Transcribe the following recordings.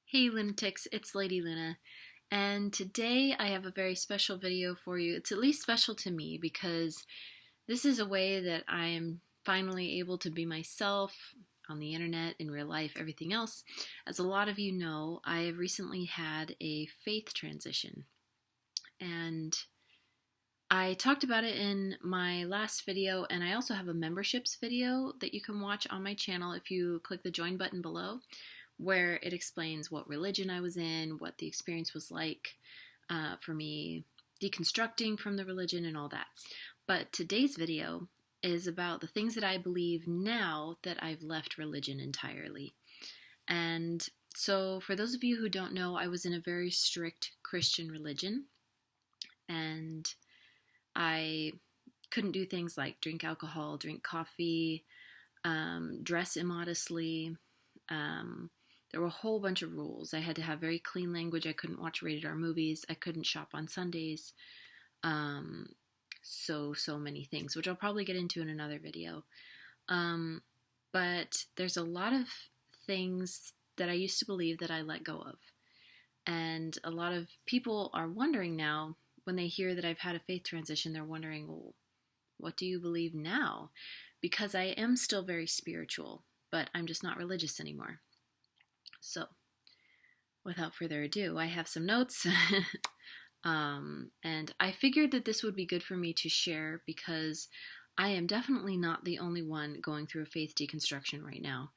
Hey lunatics, it's Lady Luna, and today I have a very special video for you. It's at least special to me because this is a way that I am finally able to be myself on the internet, in real life, everything else. As a lot of you know, I have recently had a faith transition, and I talked about it in my last video, and I also have a memberships video that you can watch on my channel if you click the join button below, where it explains what religion I was in, what the experience was like for me deconstructing from the religion and all that. But today's video is about the things that I believe now that I've left religion entirely. And so, for those of you who don't know, I was in a very strict Christian religion, and I couldn't do things like drink alcohol, drink coffee, dress immodestly. There were a whole bunch of rules. I had to have very clean language. I couldn't watch rated R movies. I couldn't shop on Sundays. So many things, which I'll probably get into in another video. But there's a lot of things that I used to believe that I let go of. And a lot of people are wondering now, when they hear that I've had a faith transition, they're wondering, well, what do you believe now? Because I am still very spiritual, but I'm just not religious anymore. So, without further ado, I have some notes. And I figured that this would be good for me to share because I am definitely not the only one going through a faith deconstruction right now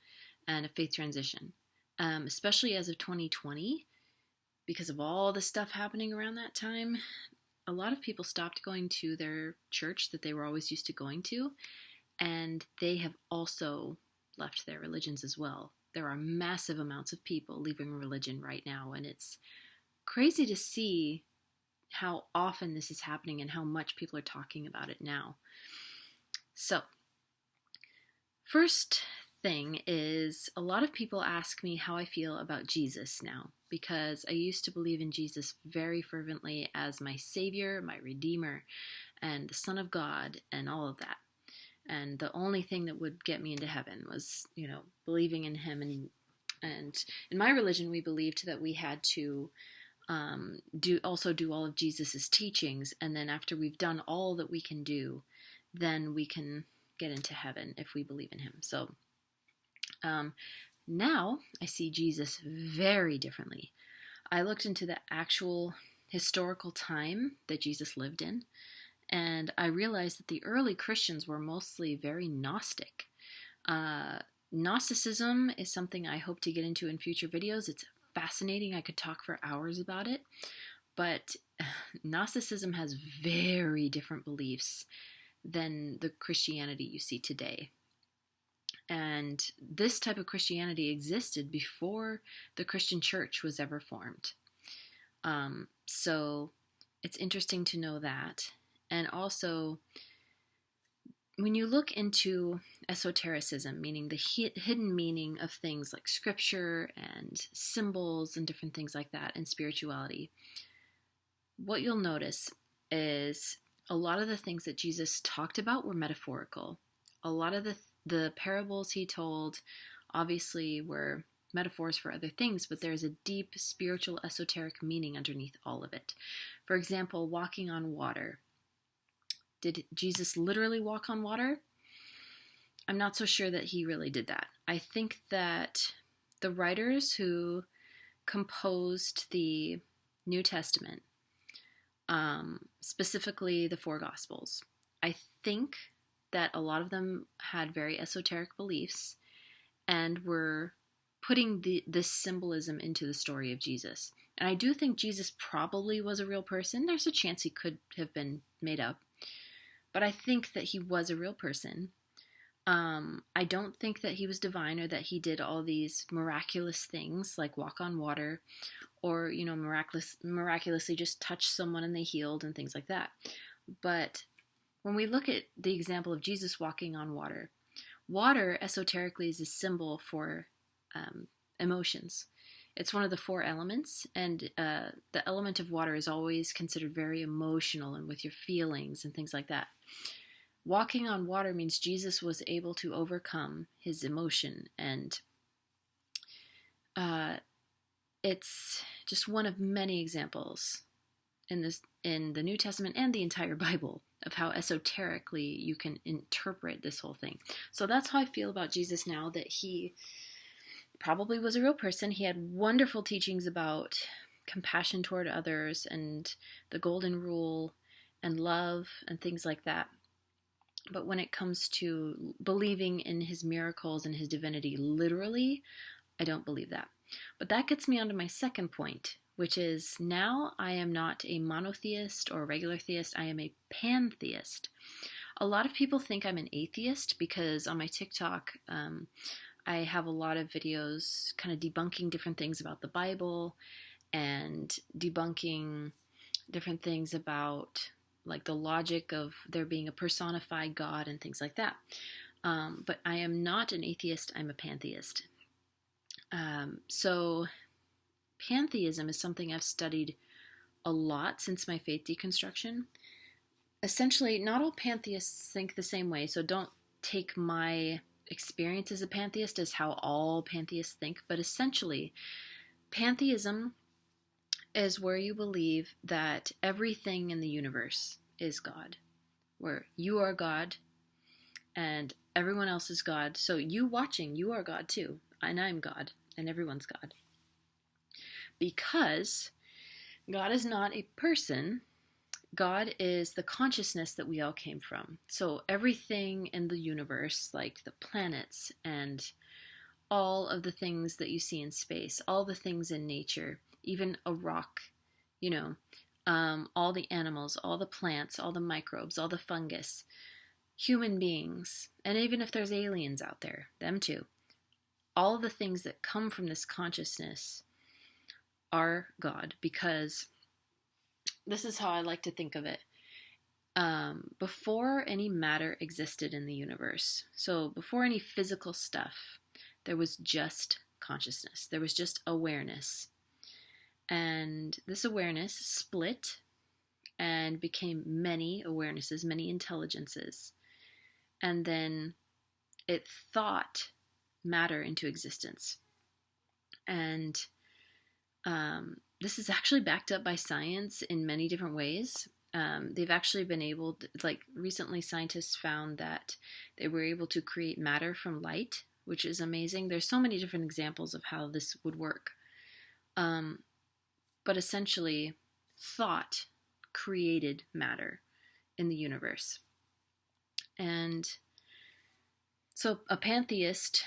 and a faith transition, especially as of 2020, because of all the stuff happening around that time. A lot of people stopped going to their church that they were always used to going to, and they have also left their religions as well. There are massive amounts of people leaving religion right now, and it's crazy to see how often this is happening and how much people are talking about it now. So, first thing is, a lot of people ask me how I feel about Jesus now, because I used to believe in Jesus very fervently as my Savior, my Redeemer, and the Son of God, and all of that. And the only thing that would get me into heaven was, believing in him. And in my religion, we believed that we had to do all of Jesus's teachings, and then after we've done all that we can do, then we can get into heaven if we believe in him. So now I see Jesus very differently. I looked into the actual historical time that Jesus lived in, and I realized that the early Christians were mostly very Gnostic. Gnosticism is something I hope to get into in future videos. It's fascinating. I could talk for hours about it. But Gnosticism has very different beliefs than the Christianity you see today. And this type of Christianity existed before the Christian church was ever formed. So it's interesting to know that. And also, when you look into esotericism, meaning the hidden meaning of things like scripture and symbols and different things like that, and spirituality, what you'll notice is a lot of the things that Jesus talked about were metaphorical. A lot of the parables he told obviously were metaphors for other things, but there's a deep spiritual esoteric meaning underneath all of it. For example, walking on water. Did Jesus literally walk on water? I'm not so sure that he really did that. I think that the writers who composed the New Testament, specifically the four Gospels, I think that a lot of them had very esoteric beliefs and were putting this symbolism into the story of Jesus. And I do think Jesus probably was a real person. There's a chance he could have been made up. But I think that he was a real person. I don't think that he was divine or that he did all these miraculous things like walk on water or, miraculously just touch someone and they healed and things like that. But when we look at the example of Jesus walking on water, water esoterically is a symbol for emotions. It's one of the four elements, and the element of water is always considered very emotional and with your feelings and things like that. Walking on water means Jesus was able to overcome his emotion, and it's just one of many examples in the New Testament and the entire Bible of how esoterically you can interpret this whole thing. So that's how I feel about Jesus now, that he probably was a real person. He had wonderful teachings about compassion toward others and the golden rule and love and things like that. But when it comes to believing in his miracles and his divinity literally, I don't believe that. But that gets me onto my second point, which is now I am not a monotheist or a regular theist, I am a pantheist. A lot of people think I'm an atheist because on my TikTok, I have a lot of videos kind of debunking different things about the Bible and debunking different things about like the logic of there being a personified God and things like that. But I am not an atheist, I'm a pantheist. So pantheism is something I've studied a lot since my faith deconstruction. Essentially, not all pantheists think the same way, so don't take my experience as a pantheist as how all pantheists think, but essentially, pantheism is where you believe that everything in the universe is God, where you are God and everyone else is God. So you watching, you are God too, and I'm God, and everyone's God. Because God is not a person, God is the consciousness that we all came from. So everything in the universe, like the planets and all of the things that you see in space, all the things in nature, even a rock, all the animals, all the plants, all the microbes, all the fungus, human beings, and even if there's aliens out there, them too, all of the things that come from this consciousness are God, because this is how I like to think of it. Before any matter existed in the universe, so before any physical stuff, there was just consciousness. There was just awareness. And this awareness split and became many awarenesses, many intelligences. And then it thought matter into existence. And this is actually backed up by science in many different ways. They've actually been able to, recently scientists found that they were able to create matter from light, which is amazing. There's so many different examples of how this would work. But essentially, thought created matter in the universe. And so a pantheist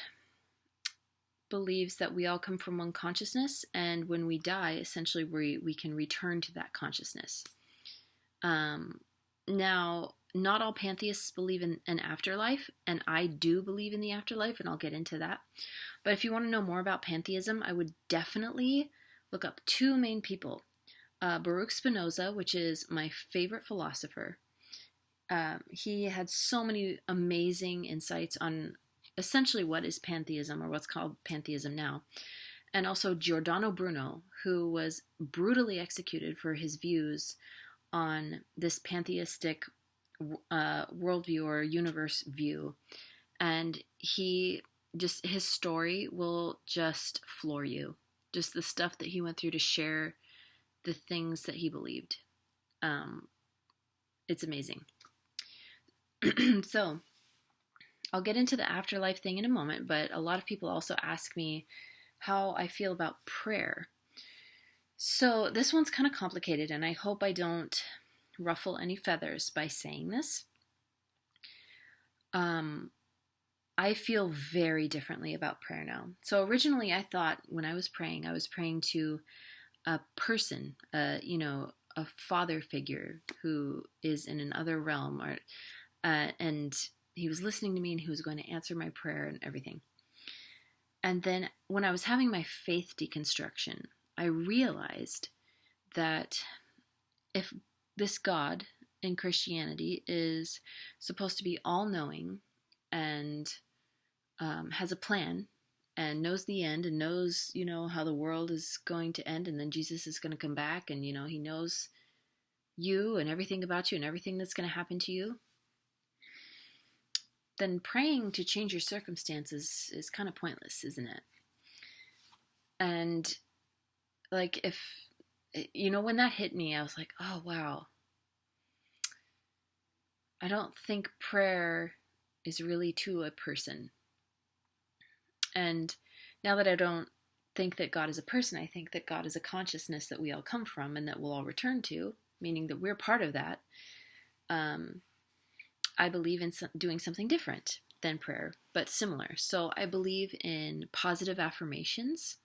believes that we all come from one consciousness, and when we die, essentially we can return to that consciousness. Now, not all pantheists believe in an afterlife, and I do believe in the afterlife, and I'll get into that. But if you want to know more about pantheism, I would definitely look up two main people. Baruch Spinoza, which is my favorite philosopher. He had so many amazing insights on essentially what is pantheism, or what's called pantheism now. And also Giordano Bruno, who was brutally executed for his views on this pantheistic worldview or universe view. And his story will just floor you. Just the stuff that he went through to share the things that he believed. It's amazing. So, I'll get into the afterlife thing in a moment, but a lot of people also ask me how I feel about prayer. So this one's kind of complicated, and I hope I don't ruffle any feathers by saying this. I feel very differently about prayer now. So originally I thought when I was praying to a person, a father figure who is in another realm, and he was listening to me and he was going to answer my prayer and everything. And then when I was having my faith deconstruction, I realized that if this God in Christianity is supposed to be all-knowing and has a plan and knows the end and knows, how the world is going to end, and then Jesus is going to come back, and, he knows you and everything about you and everything that's going to happen to you, then praying to change your circumstances is kind of pointless, isn't it? And like if, when that hit me, I was like, oh, wow. I don't think prayer is really to a person. And now that I don't think that God is a person, I think that God is a consciousness that we all come from and that we'll all return to, meaning that we're part of that. I believe in doing something different than prayer, but similar. So I believe in positive affirmations.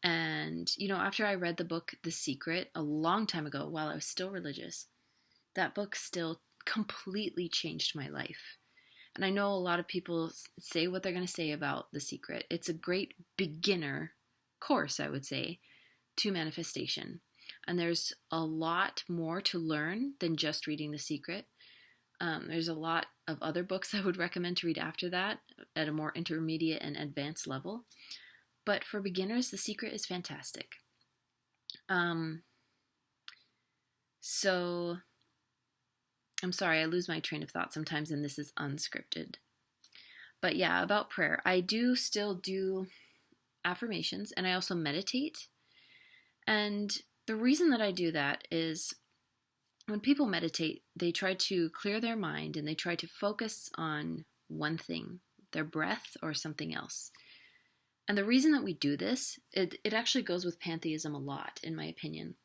And, after I read the book The Secret a long time ago while I was still religious, that book still completely changed my life. And I know a lot of people say what they're going to say about The Secret. It's a great beginner course, I would say, to manifestation. And there's a lot more to learn than just reading The Secret. There's a lot of other books I would recommend to read after that at a more intermediate and advanced level. But for beginners, The Secret is fantastic. So I'm sorry, I lose my train of thought sometimes, and this is unscripted. But yeah, about prayer. I do still do affirmations, and I also meditate. And the reason that I do that is when people meditate, they try to clear their mind and they try to focus on one thing, their breath or something else. And the reason that we do this, it actually goes with pantheism a lot, in my opinion.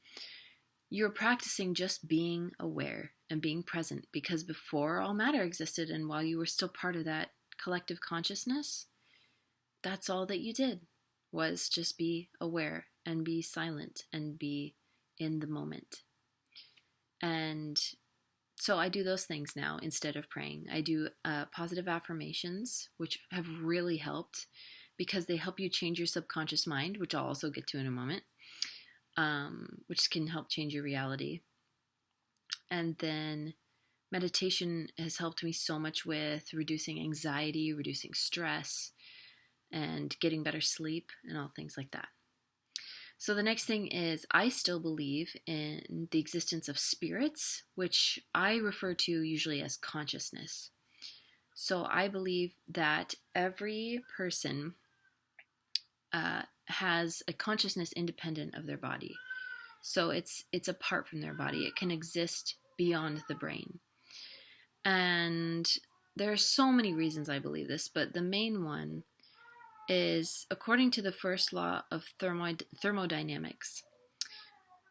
You're practicing just being aware and being present, because before all matter existed and while you were still part of that collective consciousness, that's all that you did, was just be aware and be silent and be in the moment. And so I do those things now instead of praying. I do positive affirmations, which have really helped because they help you change your subconscious mind, which I'll also get to in a moment, which can help change your reality. And then meditation has helped me so much with reducing anxiety, reducing stress, and getting better sleep and all things like that. So the next thing is I still believe in the existence of spirits, which I refer to usually as consciousness. So I believe that every person has a consciousness independent of their body. So it's apart from their body. It can exist beyond the brain. And there are so many reasons I believe this, but the main one is according to the first law of thermodynamics.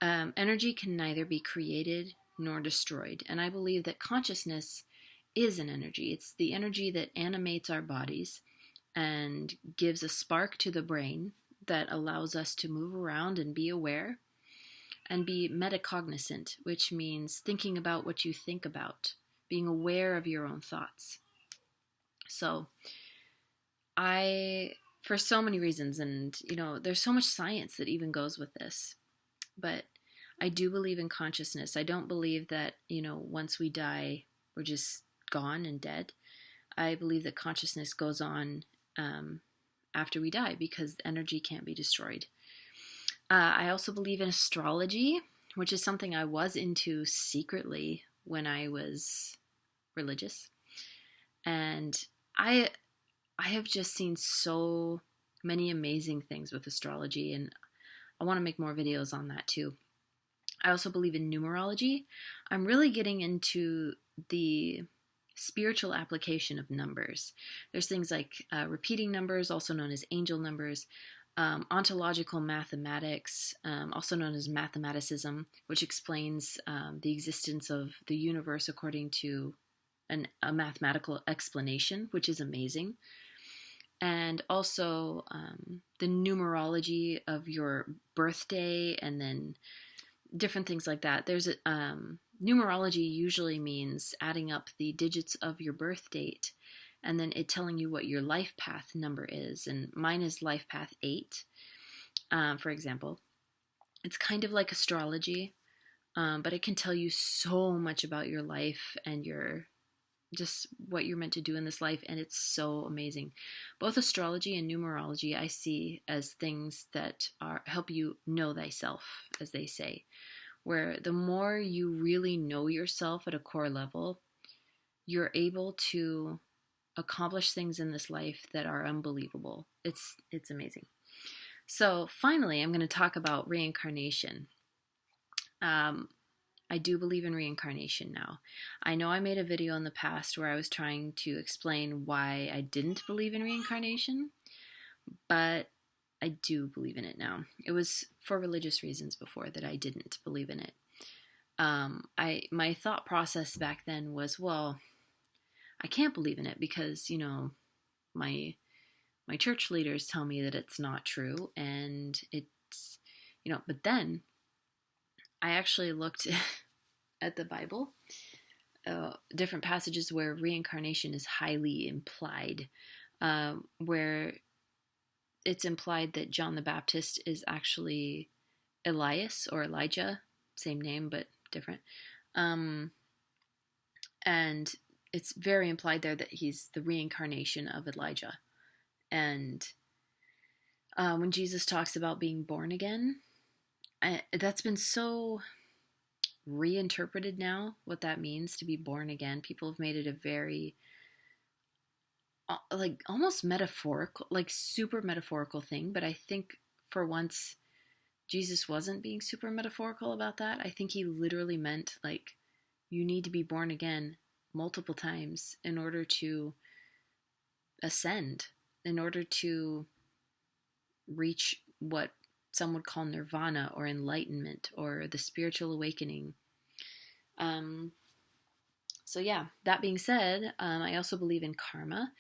Energy can neither be created nor destroyed. And I believe that consciousness is an energy. It's the energy that animates our bodies and gives a spark to the brain that allows us to move around and be aware and be metacognizant, which means thinking about what you think about, being aware of your own thoughts. So for so many reasons, and there's so much science that even goes with this, but I do believe in consciousness. I don't believe that, once we die, we're just gone and dead. I believe that consciousness goes on after we die because energy can't be destroyed. I also believe in astrology, which is something I was into secretly when I was religious. And I have just seen so many amazing things with astrology, and I want to make more videos on that too. I also believe in numerology. I'm really getting into the spiritual application of numbers. There's things like repeating numbers, also known as angel numbers, ontological mathematics, also known as mathematicism, which explains the existence of the universe according to a mathematical explanation, which is amazing. And also the numerology of your birthday, and then different things like that. There's numerology usually means adding up the digits of your birth date and then it telling you what your life path number is. And mine is life path 8, for example. It's kind of like astrology, but it can tell you so much about your life and just what you're meant to do in this life, and it's so amazing. Both astrology and numerology I see as things that help you know thyself, as they say, where the more you really know yourself at a core level, you're able to accomplish things in this life that are unbelievable. It's amazing. So finally, I'm going to talk about reincarnation. I do believe in reincarnation now. I know I made a video in the past where I was trying to explain why I didn't believe in reincarnation, but I do believe in it now. It was for religious reasons before that I didn't believe in it. My thought process back then was, well, I can't believe in it because, my church leaders tell me that it's not true, and it's, but then I actually looked at the Bible, different passages where reincarnation is highly implied, where it's implied that John the Baptist is actually Elias or Elijah, same name but different. And it's very implied there that he's the reincarnation of Elijah. And when Jesus talks about being born again, that's been so reinterpreted now, what that means to be born again. People have made it a very like almost metaphorical, like super metaphorical thing, but I think for once Jesus wasn't being super metaphorical about that. I think he literally meant like you need to be born again multiple times in order to ascend, in order to reach what some would call nirvana or enlightenment or the spiritual awakening. So yeah, that being said, I also believe in karma,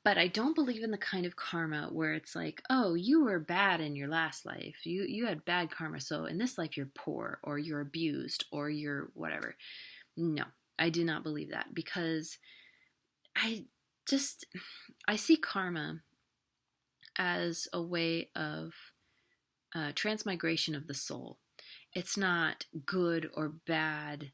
but I don't believe in the kind of karma where it's like, oh, you were bad in your last life. You had bad karma, so in this life you're poor or you're abused or you're whatever. No, I do not believe that, because I see karma as a way of transmigration of the soul. It's not good or bad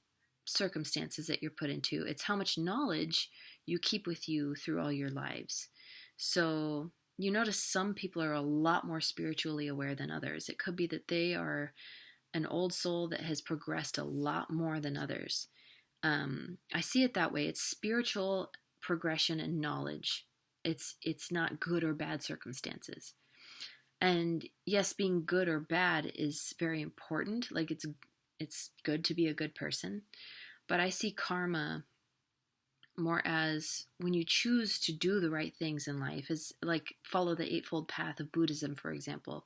circumstances that you're put into. It's how much knowledge you keep with you through all your lives. So you notice some people are a lot more spiritually aware than others. It could be that they are an old soul that has progressed a lot more than others. I see it that way. It's spiritual progression and knowledge. It's not good or bad circumstances. And yes, being good or bad is very important. Like it's good to be a good person. But I see karma more as when you choose to do the right things in life, as like follow the Eightfold Path of Buddhism, for example.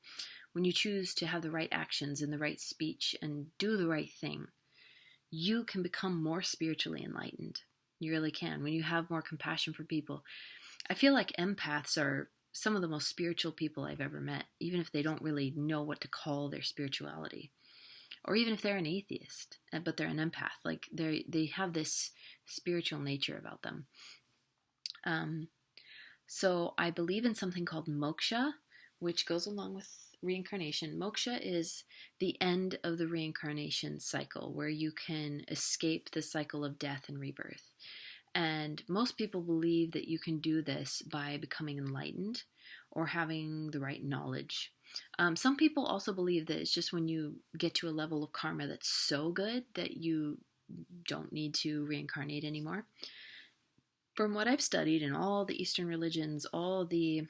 When you choose to have the right actions and the right speech and do the right thing, you can become more spiritually enlightened. You really can. When you have more compassion for people. I feel like empaths are some of the most spiritual people I've ever met, even if they don't really know what to call their spirituality. Or even if they're an atheist, but they're an empath. Like they have this spiritual nature about them. So I believe in something called moksha, which goes along with reincarnation. Moksha is the end of the reincarnation cycle, where you can escape the cycle of death and rebirth. And most people believe that you can do this by becoming enlightened or having the right knowledge. Some people also believe that it's just when you get to a level of karma that's so good that you don't need to reincarnate anymore. From what I've studied in all the Eastern religions, all the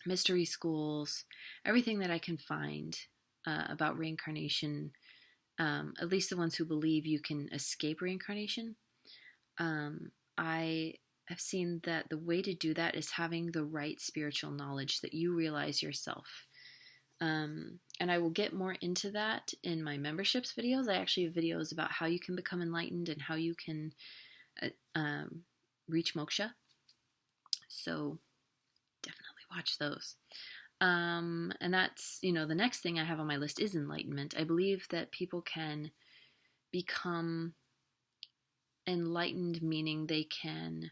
mystery schools, everything that I can find about reincarnation, at least the ones who believe you can escape reincarnation, I have seen that the way to do that is having the right spiritual knowledge that you realize yourself. And I will get more into that in my memberships videos. I actually have videos about how you can become enlightened and how you can reach moksha. So definitely watch those. And that's, the next thing I have on my list is enlightenment. I believe that people can become enlightened, meaning they can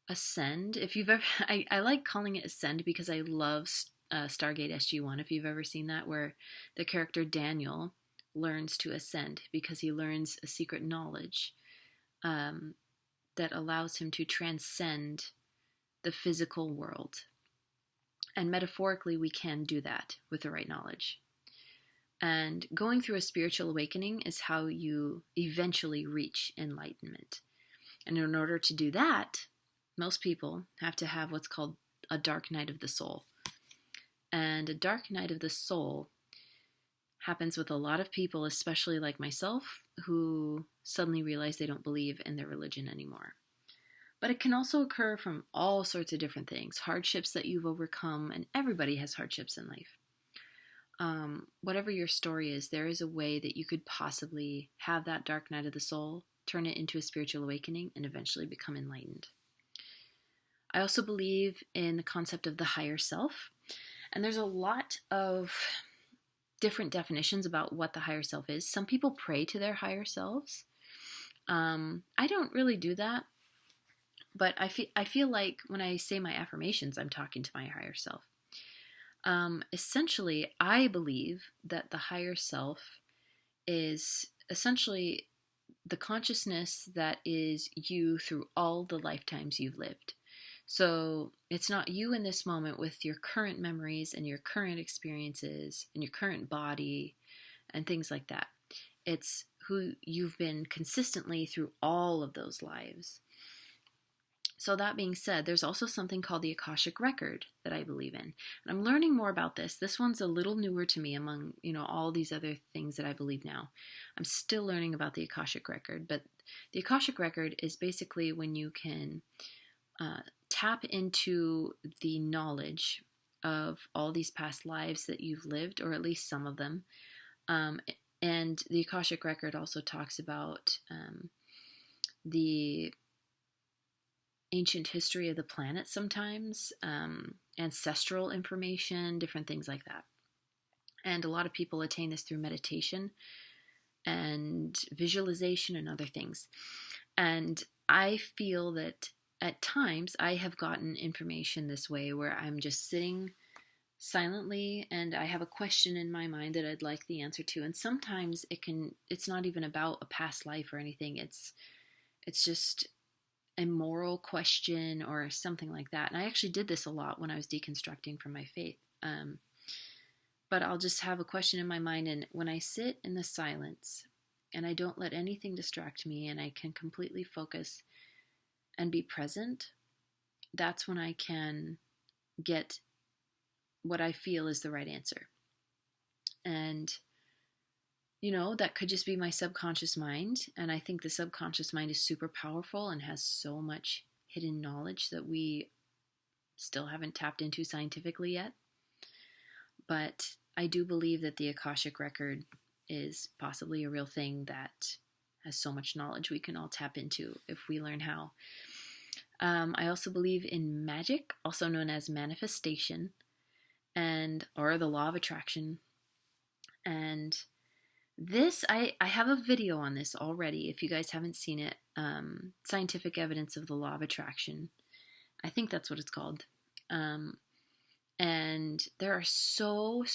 ascend. If you've ever, I like calling it ascend because I love Stargate SG-1, if you've ever seen that, where the character Daniel learns to ascend because he learns a secret knowledge that allows him to transcend the physical world. And metaphorically, we can do that with the right knowledge. And going through a spiritual awakening is how you eventually reach enlightenment. And in order to do that, most people have to have what's called a dark night of the soul. And a dark night of the soul happens with a lot of people, especially like myself, who suddenly realize they don't believe in their religion anymore. But it can also occur from all sorts of different things, hardships that you've overcome, and everybody has hardships in life. Whatever your story is, there is a way that you could possibly have that dark night of the soul, turn it into a spiritual awakening, and eventually become enlightened. I also believe in the concept of the higher self, and there's a lot of different definitions about what the higher self is. Some people pray to their higher selves. I don't really do that, but I feel like when I say my affirmations, I'm talking to my higher self. Essentially, I believe that the higher self is essentially the consciousness that is you through all the lifetimes you've lived. So it's not you in this moment with your current memories and your current experiences and your current body and things like that. It's who you've been consistently through all of those lives. So that being said, there's also something called the Akashic Record that I believe in. And I'm learning more about this. This one's a little newer to me among, all these other things that I believe now. I'm still learning about the Akashic Record, but the Akashic Record is basically when you can tap into the knowledge of all these past lives that you've lived, or at least some of them. And the Akashic Record also talks about the ancient history of the planet sometimes, ancestral information, different things like that. And a lot of people attain this through meditation and visualization and other things. And I feel that at times I have gotten information this way where I'm just sitting silently and I have a question in my mind that I'd like the answer to. And sometimes it's not even about a past life or anything. It's just a moral question or something like that. And I actually did this a lot when I was deconstructing from my faith. But I'll just have a question in my mind, and when I sit in the silence and I don't let anything distract me and I can completely focus and be present, that's when I can get what I feel is the right answer. And that could just be my subconscious mind. And I think the subconscious mind is super powerful and has so much hidden knowledge that we still haven't tapped into scientifically yet. But I do believe that the Akashic Record is possibly a real thing that has so much knowledge we can all tap into if we learn how. I also believe in magic, also known as manifestation, or the law of attraction. And this, I have a video on this already, if you guys haven't seen it, Scientific Evidence of the Law of Attraction. I think that's what it's called. And there are so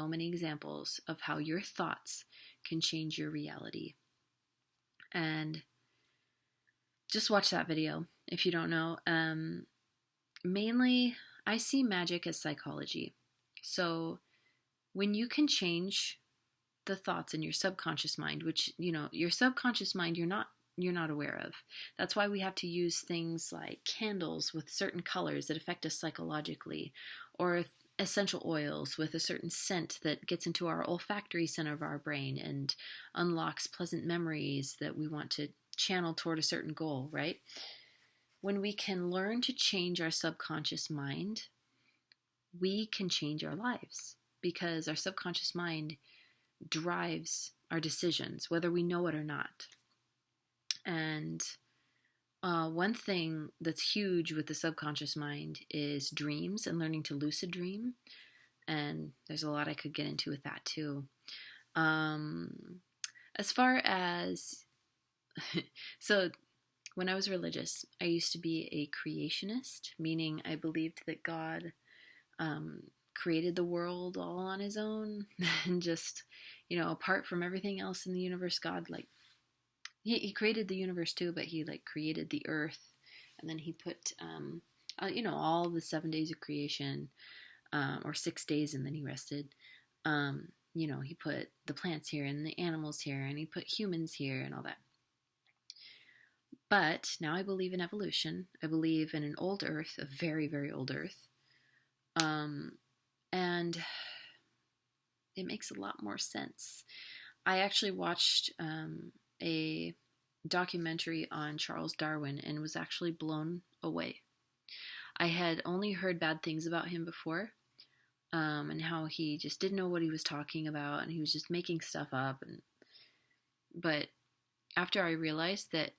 many examples of how your thoughts can change your reality. And just watch that video if you don't know. Mainly, I see magic as psychology. So when you can change the thoughts in your subconscious mind, which, your subconscious mind, you're not aware of. That's why we have to use things like candles with certain colors that affect us psychologically, or essential oils with a certain scent that gets into our olfactory center of our brain and unlocks pleasant memories that we want to channel toward a certain goal, right? When we can learn to change our subconscious mind, we can change our lives, because our subconscious mind drives our decisions, whether we know it or not. And one thing that's huge with the subconscious mind is dreams and learning to lucid dream. And there's a lot I could get into with that too. As far as, so when I was religious, I used to be a creationist, meaning I believed that God created the world all on his own and just, apart from everything else in the universe, God, he created the universe too, but he created the earth, and then he put, all the 7 days of creation, or 6 days, and then he rested. He put the plants here and the animals here, and he put humans here and all that. But now I believe in evolution. I believe in an old earth, a very, very old earth. And it makes a lot more sense. I actually watched a documentary on Charles Darwin and was actually blown away. I had only heard bad things about him before, and how he just didn't know what he was talking about and he was just making stuff up. But after I realized that,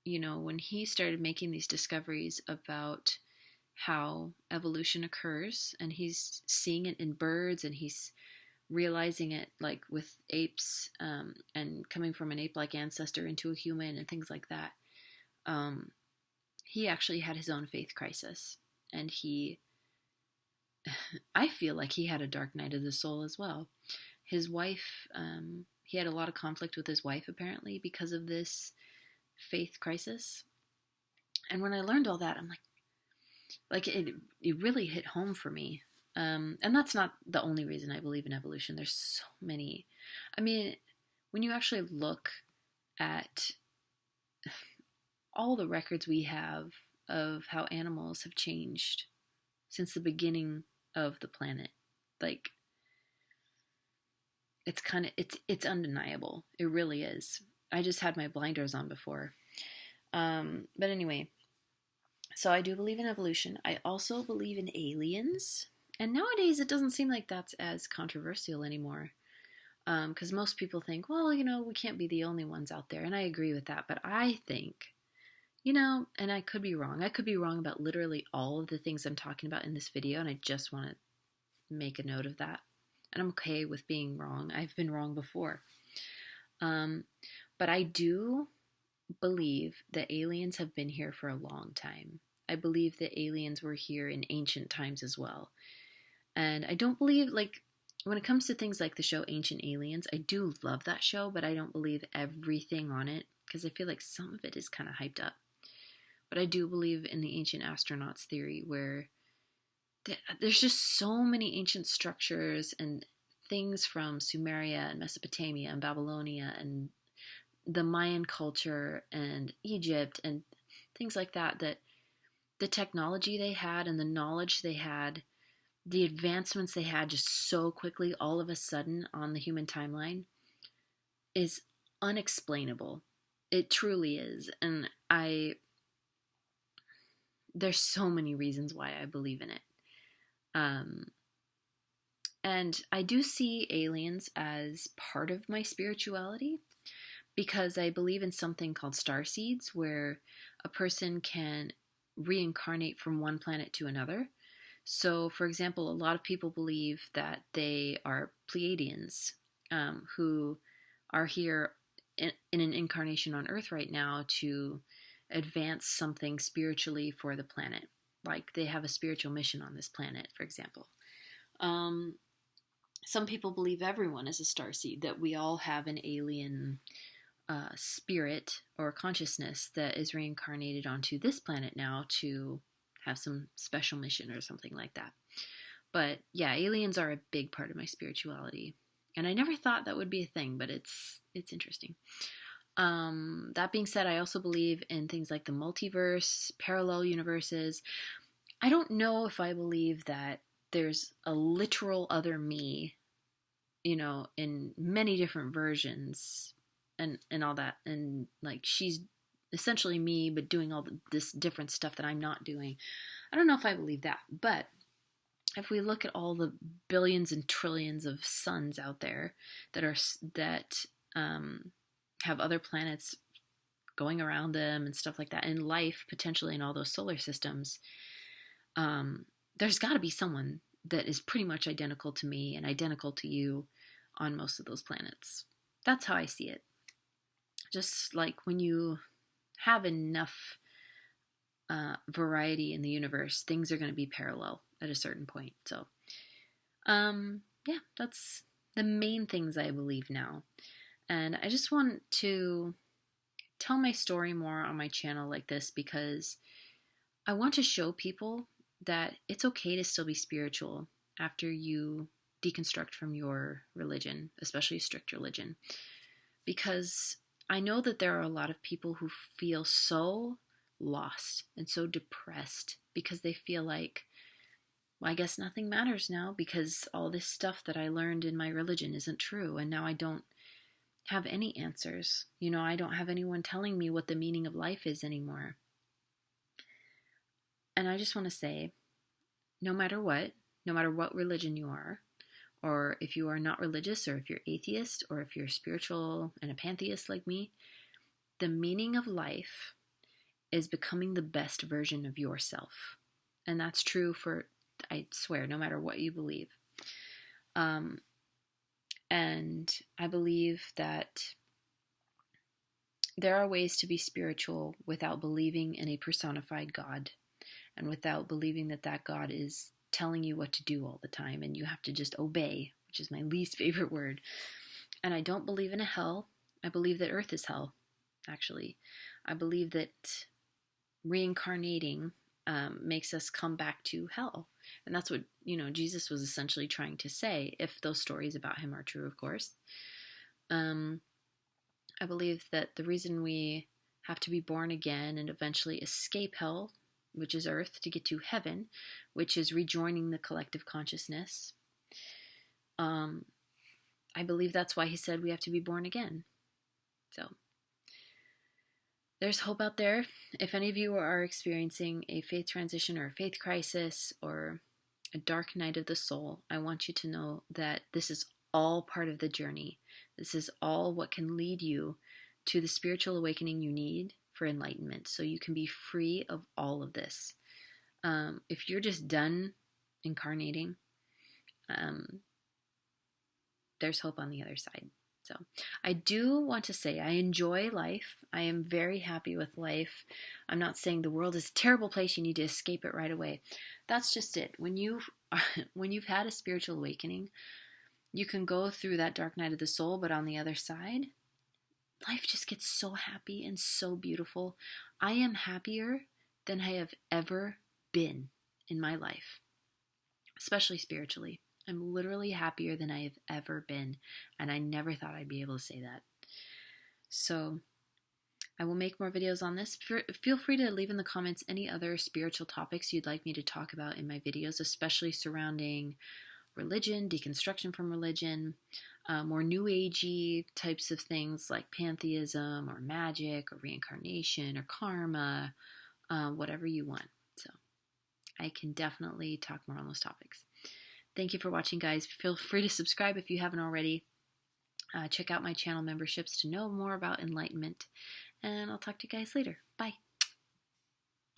when he started making these discoveries about how evolution occurs, and he's seeing it in birds, and he's realizing it like with apes, and coming from an ape-like ancestor into a human and things like that. He actually had his own faith crisis, and I feel like he had a dark night of the soul as well. His wife, he had a lot of conflict with his wife apparently because of this faith crisis. And when I learned all that, I'm like it really hit home for me. And that's not the only reason I believe in evolution. There's so many. I mean, when you actually look at all the records we have of how animals have changed since the beginning of the planet, like it's undeniable. It really is. I just had my blinders on before. But anyway, so I do believe in evolution. I also believe in aliens. And nowadays it doesn't seem like that's as controversial anymore. Because most people think, well, we can't be the only ones out there. And I agree with that. But I think, and I could be wrong. I could be wrong about literally all of the things I'm talking about in this video. And I just want to make a note of that. And I'm okay with being wrong. I've been wrong before. But I do believe that aliens have been here for a long time. I believe that aliens were here in ancient times as well. And I don't believe, like, when it comes to things like the show Ancient Aliens, I do love that show, but I don't believe everything on it because I feel like some of it is kind of hyped up. But I do believe in the ancient astronauts theory where there's just so many ancient structures and things from Sumeria and Mesopotamia and Babylonia and the Mayan culture and Egypt and things like that, that the technology they had and the knowledge they had, the advancements they had just so quickly all of a sudden on the human timeline is unexplainable. It truly is. And there's so many reasons why I believe in it. And I do see aliens as part of my spirituality because I believe in something called star seeds, where a person can reincarnate from one planet to another. So, for example, a lot of people believe that they are Pleiadians, who are here in an incarnation on Earth right now to advance something spiritually for the planet. Like they have a spiritual mission on this planet, for example. Some people believe everyone is a starseed, that we all have an alien spirit or consciousness that is reincarnated onto this planet now to have some special mission or something like that. But yeah, aliens are a big part of my spirituality. And I never thought that would be a thing, but it's interesting. That being said, I also believe in things like the multiverse, parallel universes. I don't know if I believe that there's a literal other me, in many different versions and all that. And like she's essentially me, but doing all this different stuff that I'm not doing. I don't know if I believe that. But if we look at all the billions and trillions of suns out there that have other planets going around them and stuff like that, and life potentially in all those solar systems, there's got to be someone that is pretty much identical to me and identical to you on most of those planets. That's how I see it. Just like when you have enough variety in the universe, things are going to be parallel at a certain point. So, yeah, that's the main things I believe now. And I just want to tell my story more on my channel like this because I want to show people that it's okay to still be spiritual after you deconstruct from your religion, especially strict religion. Because I know that there are a lot of people who feel so lost and so depressed because they feel like well, I guess nothing matters now because all this stuff that I learned in my religion isn't true, and now I don't have any answers. I don't have anyone telling me what the meaning of life is anymore. And I just want to say, no matter what religion you are, or if you are not religious, or if you're atheist, or if you're spiritual and a pantheist like me, the meaning of life is becoming the best version of yourself. And that's true for, I swear, no matter what you believe. And I believe that there are ways to be spiritual without believing in a personified God, and without believing that that God is telling you what to do all the time and you have to just obey, which is my least favorite word. And I don't believe in a hell. I believe that Earth is hell, actually. I believe that reincarnating makes us come back to hell. And that's what, Jesus was essentially trying to say, if those stories about him are true, of course. I believe that the reason we have to be born again and eventually escape hell, which is Earth, to get to heaven, which is rejoining the collective consciousness, I believe that's why he said we have to be born again. So there's hope out there. If any of you are experiencing a faith transition or a faith crisis or a dark night of the soul, I want you to know that this is all part of the journey. This is all what can lead you to the spiritual awakening you need for enlightenment, so you can be free of all of this. If you're just done incarnating, there's hope on the other side. So I do want to say I enjoy life. I am very happy with life. I'm not saying the world is a terrible place, you need to escape it right away. That's just it. When you've had a spiritual awakening, you can go through that dark night of the soul, but on the other side, life just gets so happy and so beautiful. I am happier than I have ever been in my life, especially spiritually. I'm literally happier than I have ever been, and I never thought I'd be able to say that. So I will make more videos on this. Feel free to leave in the comments any other spiritual topics you'd like me to talk about in my videos, especially surrounding religion, deconstruction from religion, more new agey types of things like pantheism or magic or reincarnation or karma, whatever you want. So I can definitely talk more on those topics. Thank you for watching, guys. Feel free to subscribe if you haven't already. Check out my channel memberships to know more about enlightenment. And I'll talk to you guys later. Bye.